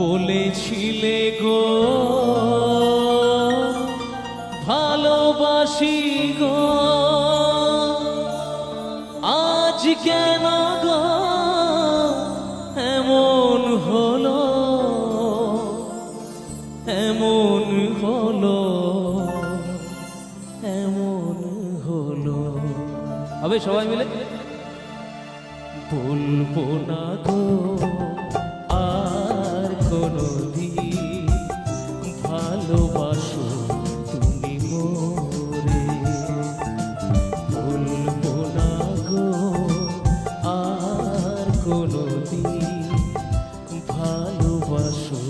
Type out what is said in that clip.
বলেছিলে গো ভালোবাসি গো, আজ কেন গো এমন হলো, এমন হলো, এমন হলো। হবে সবাই মিলে বলবো না গো আর কোনদিন ভালোবাসো তুমি মোরে, বলবো না গো আর কোনদিন ভালোবাসো